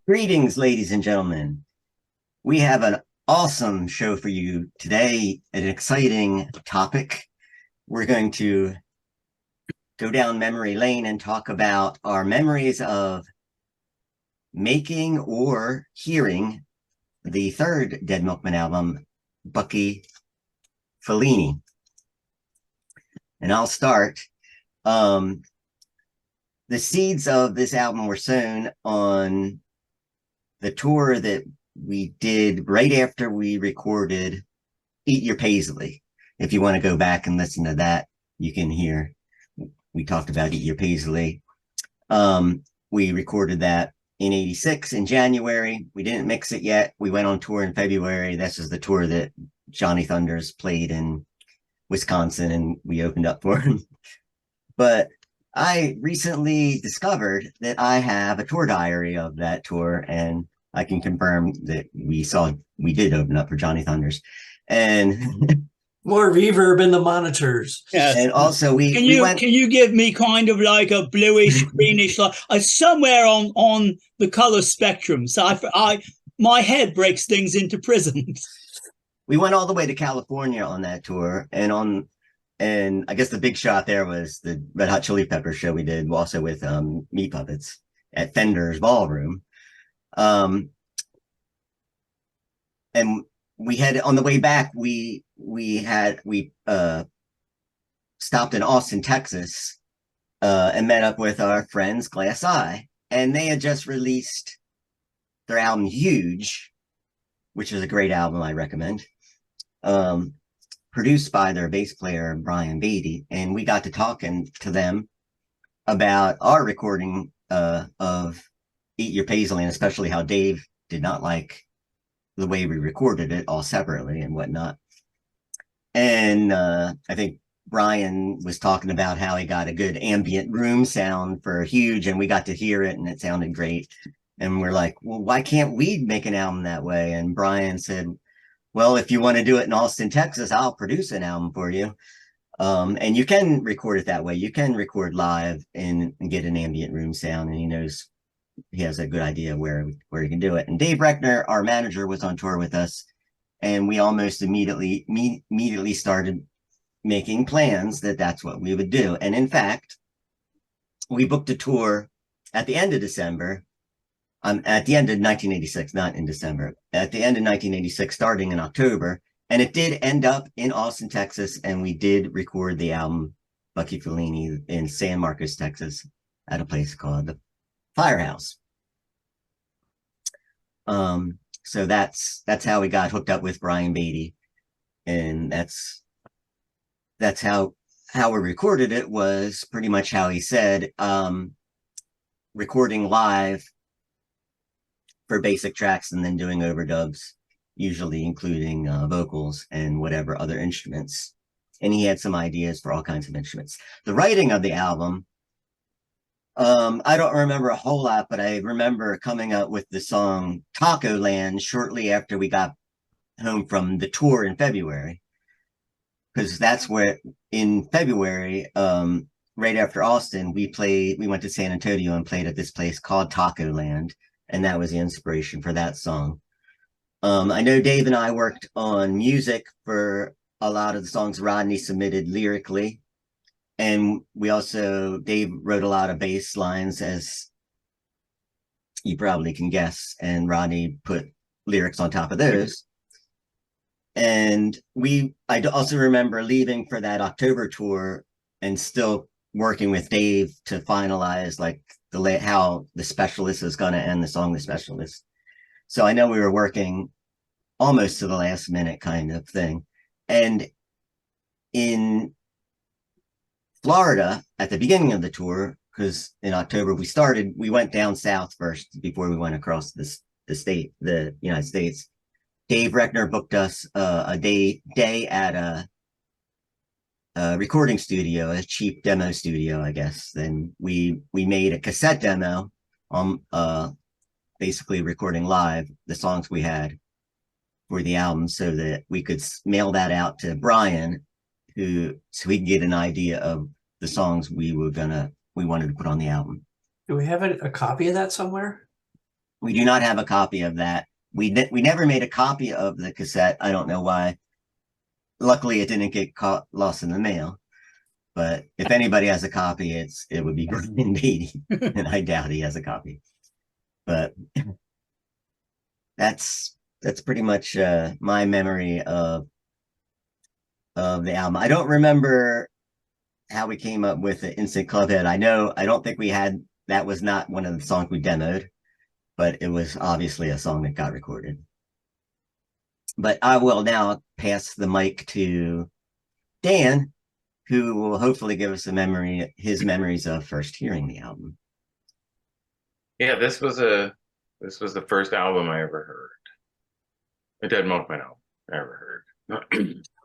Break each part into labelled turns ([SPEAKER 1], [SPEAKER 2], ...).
[SPEAKER 1] Greetings, ladies and gentlemen. We have an awesome show for you today, an exciting topic. We're going to go down memory lane and talk about our memories of making or hearing the third Dead Milkmen album, Bucky Fellini. And I'll start. The seeds of this album were sown on the tour that we did right after we recorded Eat Your Paisley. If you want to go back and listen to that, you can hear we talked about Eat Your Paisley. We recorded that in '86 in January. We didn't mix it yet. We went on tour in February. This is the tour that Johnny Thunders played in Wisconsin, and we opened up for him. But I recently discovered that I have a tour diary of that tour, and I can confirm that we did open up for Johnny Thunders. And
[SPEAKER 2] more reverb in the monitors.
[SPEAKER 3] Yes.
[SPEAKER 1] And also
[SPEAKER 3] can you give me kind of like a bluish greenish like somewhere on the color spectrum? So my head breaks things into prisms.
[SPEAKER 1] We went all the way to California on that tour, and I guess the big shot there was the Red Hot Chili Peppers show we did also with Meat Puppets at Fender's Ballroom. And we had on the way back, we stopped in Austin, Texas, and met up with our friends Glass Eye, and they had just released their album Huge, which is a great album I recommend. Produced by their bass player Brian Beatty, and we got to talking to them about our recording of Eat Your Paisley, and especially how Dave did not like the way we recorded it all separately and whatnot. And I think Brian was talking about how he got a good ambient room sound for Huge, and we got to hear it and it sounded great. And we're like, well, why can't we make an album that way? And Brian said, well, if you want to do it in Austin, Texas, I'll produce an album for you. And you can record it that way. You can record live and get an ambient room sound, and he has a good idea where he can do it. And Dave Reckner, our manager, was on tour with us, and we almost immediately started making plans that's what we would do. And in fact, we booked a tour at the end of December. At the end of 1986, not in December, at the end of 1986, starting in October. And it did end up in Austin, Texas. And we did record the album Bucky Fellini in San Marcos, Texas, at a place called the Firehouse. So that's how we got hooked up with Brian Beatty. And that's how we recorded it, was pretty much how he said, recording live for basic tracks and then doing overdubs, usually including vocals and whatever other instruments. And he had some ideas for all kinds of instruments. The writing of the album, I don't remember a whole lot, but I remember coming up with the song Taco Land shortly after we got home from the tour in February. Because that's where in February, right after Austin, we went to San Antonio and played at this place called Taco Land. And that was the inspiration for that song. I know Dave and I worked on music for a lot of the songs Rodney submitted lyrically. And Dave wrote a lot of bass lines, as you probably can guess. And Rodney put lyrics on top of those. And I also remember leaving for that October tour and still working with Dave to finalize how The Specialist is going to end, the song The Specialist. So I know we were working almost to the last minute kind of thing. And in Florida at the beginning of the tour, because in October we went down south first before we went across the United States. Dave Reckner booked us a day at a recording studio, a cheap demo studio, I guess. Then we made a cassette demo on basically recording live the songs we had for the album, so that we could mail that out to Brian, so we could get an idea of the songs we wanted to put on the album.
[SPEAKER 2] Do we have a copy of that somewhere?
[SPEAKER 1] We do not have a copy of that. We never made a copy of the cassette. I don't know why. Luckily, it didn't get lost in the mail. But if anybody has a copy, it would be Brian Beatty, and I doubt he has a copy. But that's pretty much my memory of the album. I don't remember how we came up with the Instant Clubhead. I don't think we had, that was not one of the songs we demoed, but it was obviously a song that got recorded. But I will now pass the mic to Dan, who will hopefully give us his memories of first hearing the album.
[SPEAKER 4] Yeah, this was the first album I ever heard. A Dead Milkmen album I ever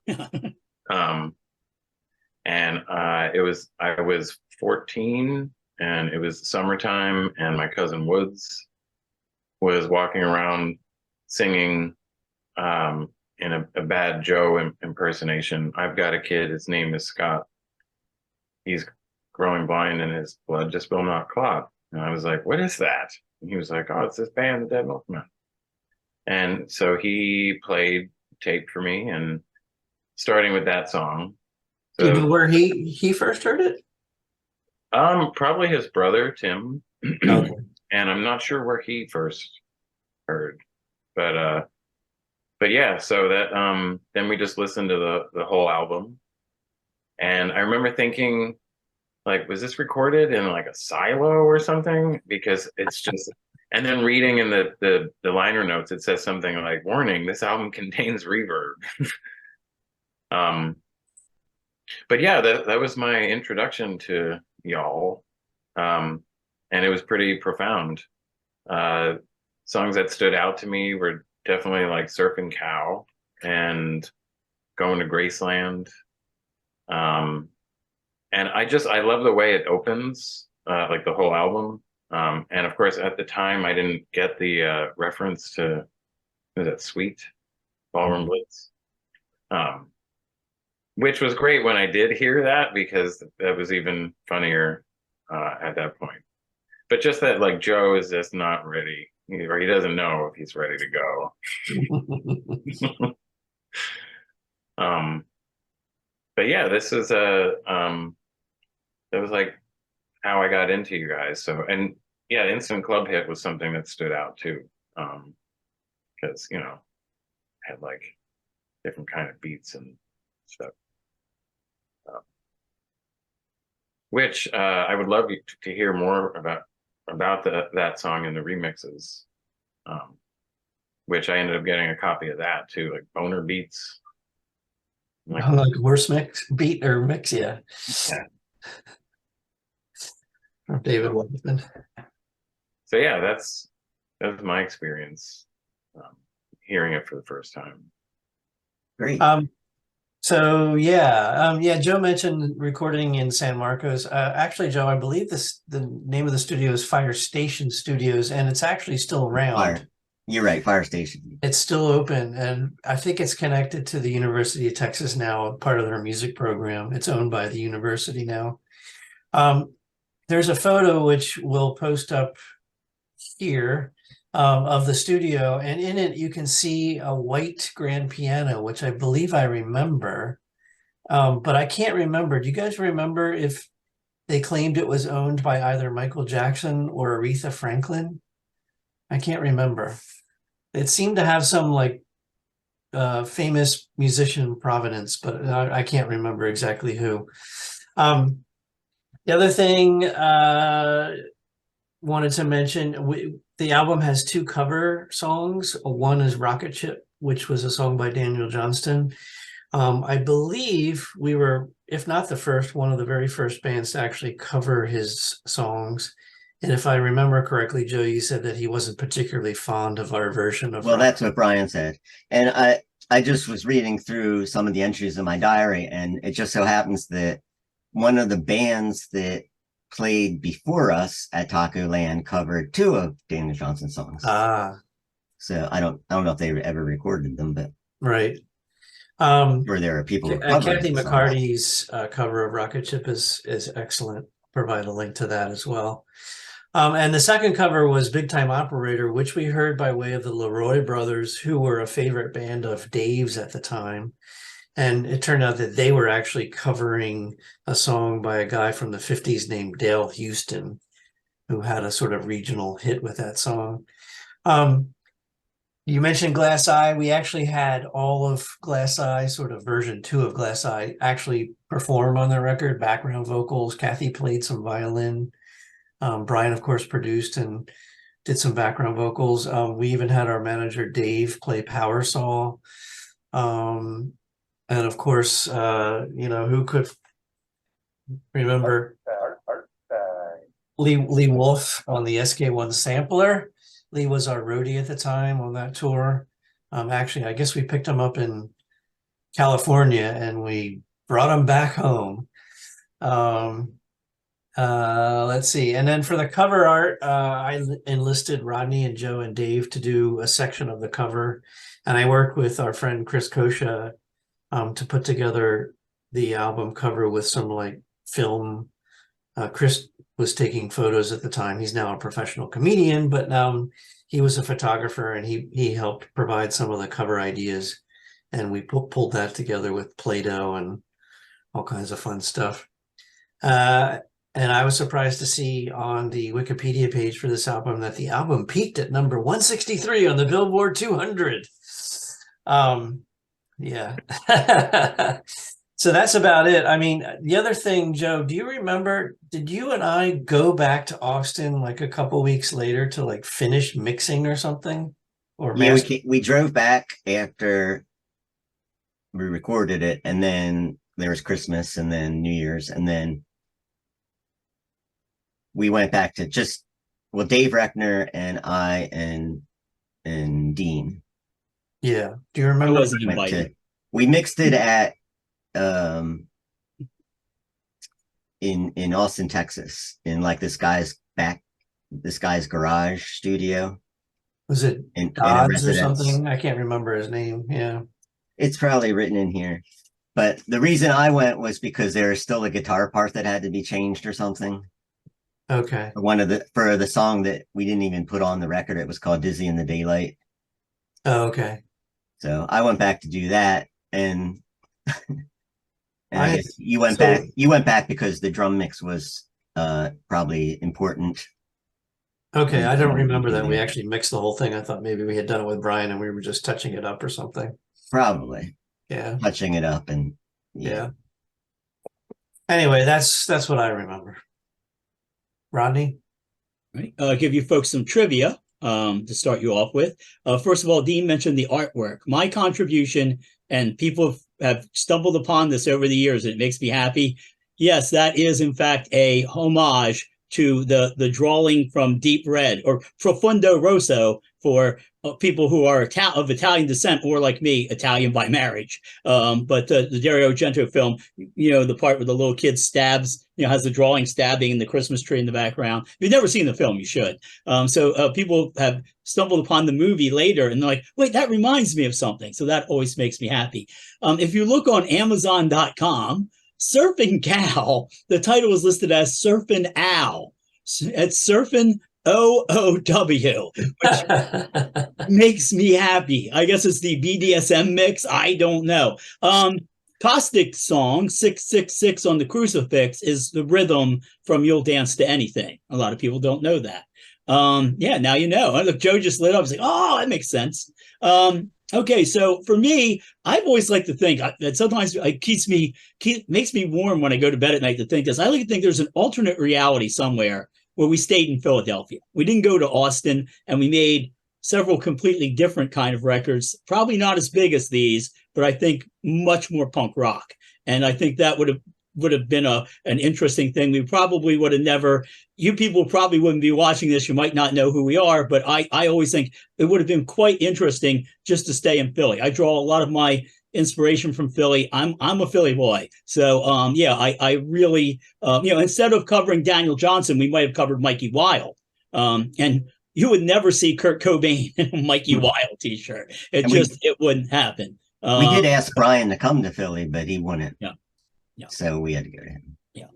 [SPEAKER 4] heard. And I was 14, and it was summertime, and my cousin Woods was walking around singing in a Bad Joe impersonation. I've got a kid, his name is Scott. He's growing blind and his blood just will not clot. And I was like, what is that? And he was like, oh, it's this band, the Dead Milkmen. And so he played tape for me, and starting with that song. So,
[SPEAKER 2] Do you know where he first heard it?
[SPEAKER 4] Probably his brother, Tim.
[SPEAKER 2] Okay.
[SPEAKER 4] And I'm not sure where he first heard. But yeah, so that then we just listened to the whole album. And I remember thinking, like, was this recorded in like a silo or something? Because it's just, and then reading in the liner notes, it says something like, warning, this album contains reverb. But yeah, that was my introduction to y'all. And it was pretty profound. Songs that stood out to me were definitely like Surfing Cow and Going to Graceland. And I love the way it opens, like the whole album. And of course, at the time, I didn't get the reference to, was that Sweet? Ballroom Blitz? Which was great when I did hear that, because that was even funnier at that point. But just that, like, Joe is just not ready, or he doesn't know if he's ready to go. But yeah, this is that was like how I got into you guys. So, and yeah, Instant Club Hit was something that stood out too, because had like different kind of beats and stuff. Which I would love to hear more about that song in the remixes, which I ended up getting a copy of that too, like Boner Beats.
[SPEAKER 2] Like worst mix beat or mix, yeah. From David Wellman.
[SPEAKER 4] So yeah, that's my experience hearing it for the first time.
[SPEAKER 1] Great.
[SPEAKER 2] So yeah, Joe mentioned recording in San Marcos. Actually, Joe, I believe the name of the studio is Fire Station Studios, and it's actually still around.
[SPEAKER 1] You're right, Fire Station.
[SPEAKER 2] It's still open, and I think it's connected to the University of Texas now, part of their music program. It's owned by the university now. There's a photo which we'll post up here of the studio, and in it you can see a white grand piano, which I believe I remember, but I can't remember. Do you guys remember if they claimed it was owned by either Michael Jackson or Aretha Franklin? I can't remember. It seemed to have some like famous musician provenance, but I can't remember exactly who. The other thing wanted to mention, the album has 2 cover songs. One is Rocketship, which was a song by Daniel Johnston. I believe we were, if not the first, one of the very first bands to actually cover his songs. And if I remember correctly, Joe, you said that he wasn't particularly fond of our version of
[SPEAKER 1] Well, that's what Brian said. And I just was reading through some of the entries in my diary, and it just so happens that one of the bands that played before us at Taco Land covered 2 of Daniel Johnston's songs.
[SPEAKER 2] Ah.
[SPEAKER 1] So I don't know if they ever recorded them, but
[SPEAKER 2] Right.
[SPEAKER 1] Where there are people who cover
[SPEAKER 2] Kathy
[SPEAKER 1] the songs.
[SPEAKER 2] McCarty's cover of Rocketship is excellent. Provide a link to that as well. And the second cover was Big Time Operator, which we heard by way of the LeRoi brothers, who were a favorite band of Dave's at the time. And it turned out that they were actually covering a song by a guy from the 50s named Dale Houston, who had a sort of regional hit with that song. You mentioned Glass Eye. We actually had all of Glass Eye, sort of version 2 of Glass Eye, actually perform on the record, background vocals. Kathy played some violin. Brian, of course, produced and did some background vocals. We even had our manager, Dave, play Power Saw. And of course, who could remember Lee Wolf on the SK1 sampler? Lee was our roadie at the time on that tour. Actually, I guess we picked him up in California and we brought him back home. Let's see. And then for the cover art, I enlisted Rodney and Joe and Dave to do a section of the cover. And I worked with our friend Chris Coccia to put together the album cover with some like film. Chris was taking photos at the time. He's now a professional comedian, but he was a photographer and he helped provide some of the cover ideas. And we pulled that together with Play-Doh and all kinds of fun stuff. And I was surprised to see on the Wikipedia page for this album that the album peaked at number 163 on the Billboard 200. Yeah. So that's about it. I mean, the other thing, Joe, do you remember, did you and I go back to Austin like a couple weeks later to like finish mixing or something? Or
[SPEAKER 1] yeah, we drove back after we recorded it, and then there was Christmas and then New Year's, and then we went back to Dave Reckner and I and Dean.
[SPEAKER 2] Yeah. Do you remember?
[SPEAKER 3] I wasn't invited.
[SPEAKER 1] We mixed it at in Austin, Texas, in like this guy's garage studio.
[SPEAKER 2] Was it
[SPEAKER 1] in
[SPEAKER 2] Dodds or something? I can't remember his name. Yeah.
[SPEAKER 1] It's probably written in here. But the reason I went was because there is still a guitar part that had to be changed or something.
[SPEAKER 2] Okay.
[SPEAKER 1] For the song that we didn't even put on the record, it was called Dizzy in the Daylight.
[SPEAKER 2] Oh, okay.
[SPEAKER 1] So I went back to do that, and I guess you went back. You went back because the drum mix was probably important.
[SPEAKER 2] Okay, I don't remember that we actually mixed the whole thing. I thought maybe we had done it with Brian and we were just touching it up or something.
[SPEAKER 1] Probably.
[SPEAKER 2] Yeah.
[SPEAKER 1] Touching it up and
[SPEAKER 2] yeah. Anyway, that's what I remember. Rodney?
[SPEAKER 3] Right. I'll give you folks some trivia to start you off with. First of all, Dean mentioned the artwork. My contribution, and people have stumbled upon this over the years, and it makes me happy. Yes, that is in fact a homage to the drawing from Deep Red, or Profondo Rosso for people who are of Italian descent, or like me, Italian by marriage. But the Dario Argento film, the part where the little kid stabs, has the drawing stabbing and the Christmas tree in the background. If you've never seen the film, you should. So people have stumbled upon the movie later and they're like, wait, that reminds me of something. So that always makes me happy. If you look on Amazon.com, Surfing Cow, the title is listed as Surfing Ow. It's Surfing OOW, which makes me happy. I guess it's the BDSM mix. I don't know. Caustic song 666 on the crucifix is the rhythm from You'll Dance to Anything. A lot of people don't know that. Yeah, now you know. Look, Joe just lit up. I was like, oh, that makes sense. Okay, so for me, I've always liked to think that sometimes it makes me warm when I go to bed at night to think this. I like to think there's an alternate reality somewhere where we stayed in Philadelphia. We didn't go to Austin, and we made several completely different kind of records, probably not as big as these, but I think much more punk rock. And I think that would have been an interesting thing. We probably would have never, you people probably wouldn't be watching this. You might not know who we are, but I always think it would have been quite interesting just to stay in Philly. I draw a lot of my inspiration from Philly. I'm a Philly boy. So yeah, I really, instead of covering Daniel Johnston, we might have covered Mikey Wild. And you would never see Kurt Cobain in a Mikey Wild t-shirt. It wouldn't happen.
[SPEAKER 1] We did ask Brian to come to Philly, but he wouldn't.
[SPEAKER 3] Yeah. Yeah.
[SPEAKER 1] So we had to go to him.
[SPEAKER 3] Yeah.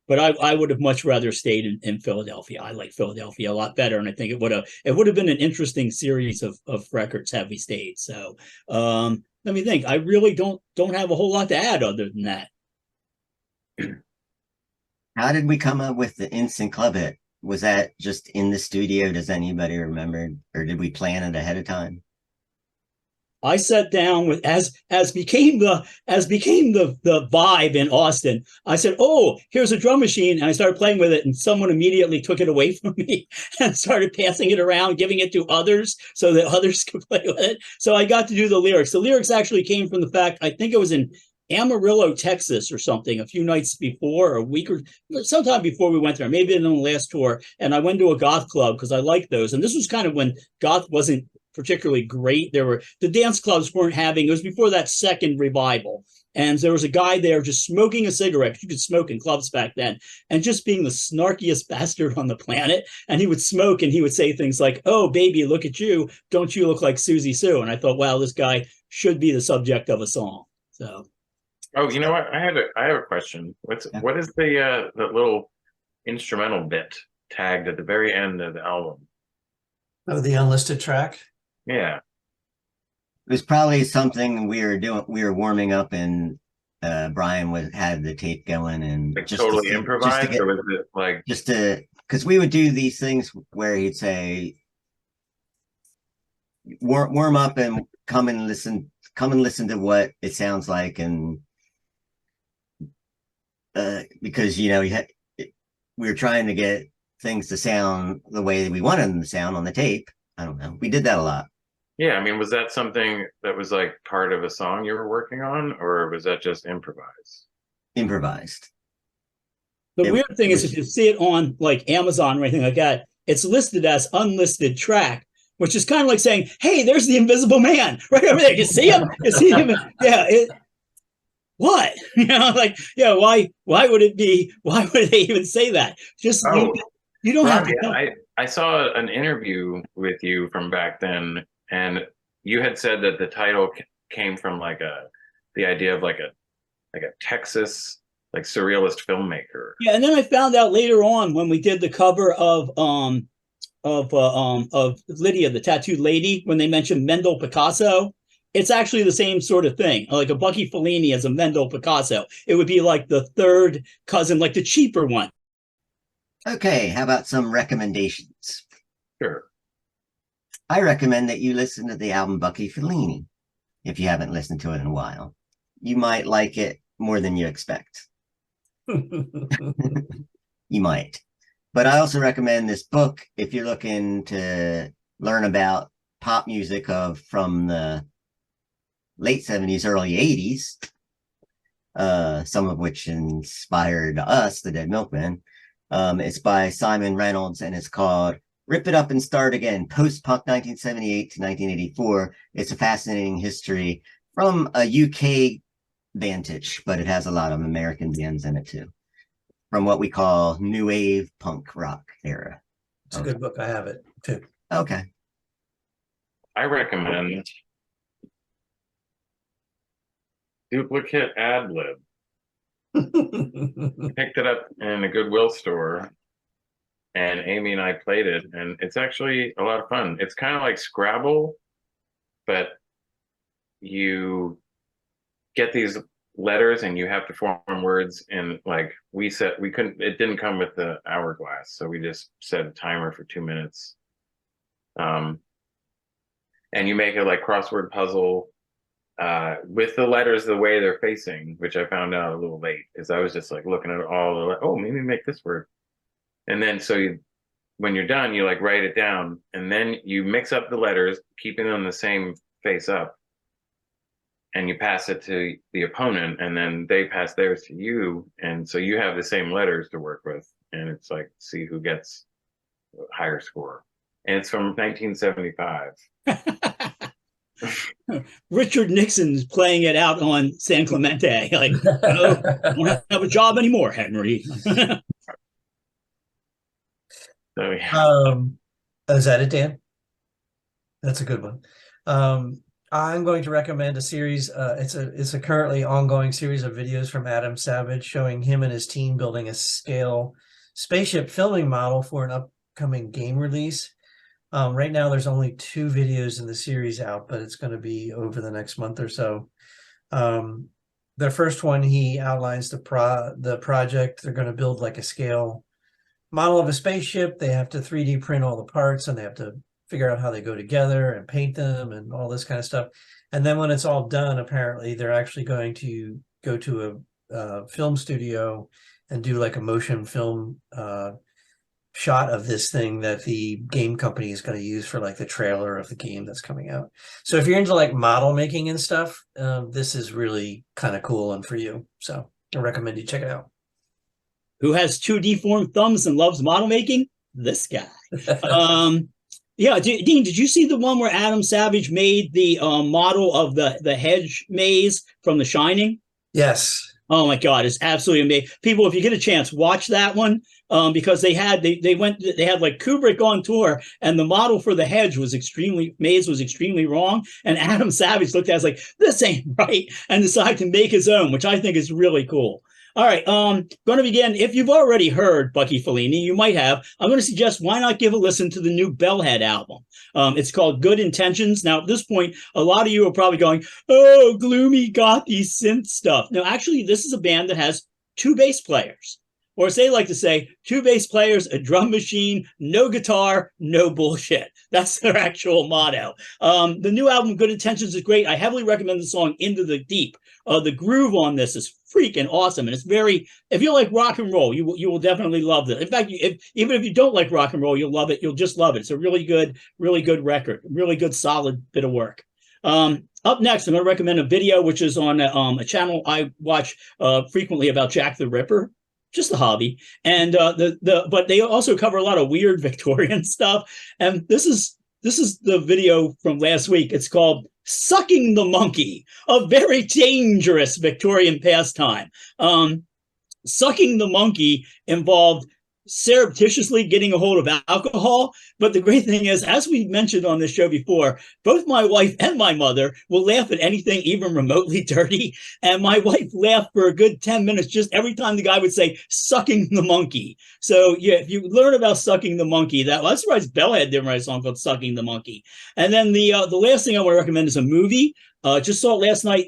[SPEAKER 3] But I would have much rather stayed in Philadelphia. I like Philadelphia a lot better, and I think it would have been an interesting series of records had we stayed. So let me think. I really don't have a whole lot to add other than that.
[SPEAKER 1] How did we come up with the instant club hit? Was that just in the studio? Does anybody remember, or did we plan it ahead of time?
[SPEAKER 3] I sat down with as became the vibe in Austin. I said, "Oh, here's a drum machine," and I started playing with it, and someone immediately took it away from me and started passing it around, giving it to others so that others could play with it. So I got to do the lyrics. The lyrics actually came from the fact I think it was in Amarillo, Texas, or something, a few nights before, or a week or sometime before we went there, maybe in the last tour. And I went to a goth club because I liked those. And this was kind of when goth wasn't particularly great. The dance clubs weren't having, it was before that second revival. And there was a guy there just smoking a cigarette. You could smoke in clubs back then, and just being the snarkiest bastard on the planet. And he would smoke and he would say things like, "Oh, baby, look at you. Don't you look like Susie Sue?" And I thought, wow, this guy should be the subject of a song. So.
[SPEAKER 4] Oh, you know what? I have a question. What is the little instrumental bit tagged at the very end of the album?
[SPEAKER 2] Oh, the unlisted track.
[SPEAKER 4] Yeah.
[SPEAKER 1] It was probably something we were doing. We were warming up, and Brian had the tape going, and
[SPEAKER 4] Like
[SPEAKER 1] just
[SPEAKER 4] totally improvised, or was it like
[SPEAKER 1] because we would do these things where he'd say, warm up and come and listen to what it sounds like, and because we were trying to get things to sound the way we wanted them to sound on the tape. I don't know. We did that a lot.
[SPEAKER 4] Yeah, I mean, was that something that was like part of a song you were working on, or was that just improvised?
[SPEAKER 1] Improvised.
[SPEAKER 3] The weird thing is, if you see it on like Amazon or anything like that, it's listed as unlisted track, which is kind of like saying, "Hey, there's the Invisible Man right over there. You see him? You see him? Yeah." What? Like, yeah, why would it be? Why would they even say that? Just you don't have to.
[SPEAKER 4] I saw an interview with you from back then, and you had said that the title came from the idea of like a Texas like surrealist filmmaker.
[SPEAKER 3] Yeah, and then I found out later on when we did the cover of Lydia, the tattooed lady, when they mentioned Mendel Picasso. It's actually the same sort of thing, like a Bucky Fellini as a Mendel Picasso. It would be like the third cousin, like the cheaper one.
[SPEAKER 1] Okay, how about some recommendations?
[SPEAKER 4] Sure.
[SPEAKER 1] I recommend that you listen to the album Bucky Fellini if you haven't listened to it in a while. You might like it more than you expect. You might. But I also recommend this book if you're looking to learn about pop music from the late 70s, early 80s, some of which inspired us, the Dead Milkmen. It's by Simon Reynolds, and it's called Rip It Up and Start Again, Post-Punk 1978 to 1984. It's a fascinating history from a UK vantage, but it has a lot of American bands in it too, from what we call new wave punk rock era.
[SPEAKER 2] It's a good book. I have it too.
[SPEAKER 1] Okay.
[SPEAKER 4] I recommend Duplicate Ad Lib. Picked it up in a Goodwill store, and Amy and I played it, and it's actually a lot of fun. It's kind of like Scrabble, but you get these letters and you have to form words, and like we couldn't, it didn't come with the hourglass, so we just set a timer for 2 minutes. And you make a like crossword puzzle with the letters the way they're facing, which I found out a little late, because I was just like looking at all the, oh, maybe make this word. And then when you're done, you like write it down, and then you mix up the letters, keeping them the same face up, and you pass it to the opponent, and then they pass theirs to you, and so you have the same letters to work with, and it's like see who gets a higher score. And it's from 1975.
[SPEAKER 3] Richard Nixon's playing it out on San Clemente, like, oh, I don't have a job anymore, Henry.
[SPEAKER 4] So yeah.
[SPEAKER 2] Is that it, Dan? That's a good one. I'm going to recommend a series. It's a currently ongoing series of videos from Adam Savage showing him and his team building a scale spaceship filming model for an upcoming game release. Right now, there's only 2 videos in the series out, but it's going to be over the next month or so. The first one, he outlines the project. They're going to build like a scale model of a spaceship. They have to 3D print all the parts, and they have to figure out how they go together and paint them and all this kind of stuff. And then when it's all done, apparently they're actually going to go to a film studio and do like a motion film shot of this thing that the game company is going to use for like the trailer of the game that's coming out. So if you're into like model making and stuff, this is really kind of cool and for you. So I recommend you check it out.
[SPEAKER 3] Who has 2 deformed thumbs and loves model making? This guy. Yeah, Dean, did you see the one where Adam Savage made the model of the hedge maze from The Shining?
[SPEAKER 2] Yes.
[SPEAKER 3] Oh my God, it's absolutely amazing. People, if you get a chance, watch that one because they had like Kubrick on tour, and the model for the hedge was extremely wrong. And Adam Savage looked at it like, this ain't right, and decided to make his own, which I think is really cool. All right, going to begin. If you've already heard Bucky Fellini, you might have. I'm going to suggest why not give a listen to the new Bellhead album. It's called Good Intentions. Now, at this point, a lot of you are probably going, oh, gloomy, gothy synth stuff. No, actually, this is a band that has 2 bass players. Or as they like to say, 2 bass players, a drum machine, no guitar, no bullshit. That's their actual motto. The new album, Good Intentions, is great. I heavily recommend the song Into the Deep. The groove on this is freaking awesome. And it's very, if you like rock and roll, you will definitely love it. In fact, even if you don't like rock and roll, you'll love it. You'll just love it. It's a really good record, really good, solid bit of work. Up next, I'm going to recommend a video, which is on a channel I watch frequently about Jack the Ripper. Just a hobby. And but they also cover a lot of weird Victorian stuff. And this is the video from last week. It's called Sucking the Monkey, a very dangerous Victorian pastime. Sucking the monkey involved surreptitiously getting a hold of alcohol. But the great thing is, as we mentioned on this show before, both my wife and my mother will laugh at anything even remotely dirty. And my wife laughed for a good 10 minutes just every time the guy would say, sucking the monkey. So yeah, if you learn about sucking the monkey, I'm surprised Bellhead didn't write a song called Sucking the Monkey. And then the last thing I want to recommend is a movie. Just saw it last night.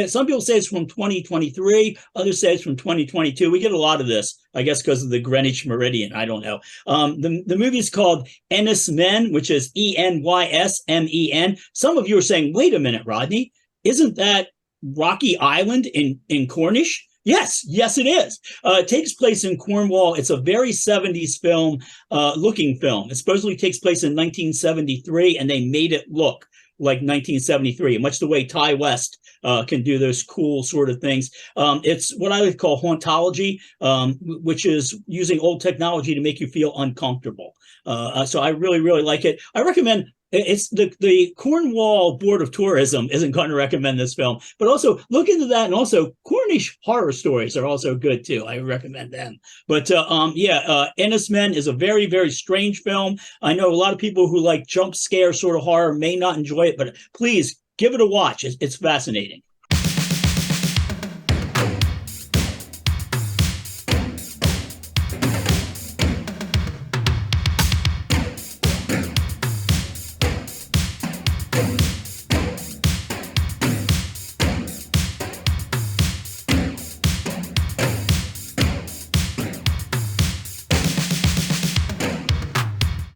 [SPEAKER 3] Some people say it's from 2023. Others say it's from 2022. We get a lot of this, I guess, because of the Greenwich Meridian. I don't know. The movie is called Enys Men, which is ENYSMEN. Some of you are saying, wait a minute, Rodney, isn't that Rocky Island in Cornish? Yes, it is. It takes place in Cornwall. It's a very 70s looking film. It supposedly takes place in 1973, and they made it look like 1973, much the way Ty West can do those cool sort of things. It's what I would call hauntology, which is using old technology to make you feel uncomfortable. So I really, really like it. I recommend. It's the Cornwall Board of Tourism isn't going to recommend this film, but also look into that. And also Cornish horror stories are also good too. I recommend them. But Enys Men is a very, very strange film. I know a lot of people who like jump scare sort of horror may not enjoy it, but please give it a watch. It's fascinating.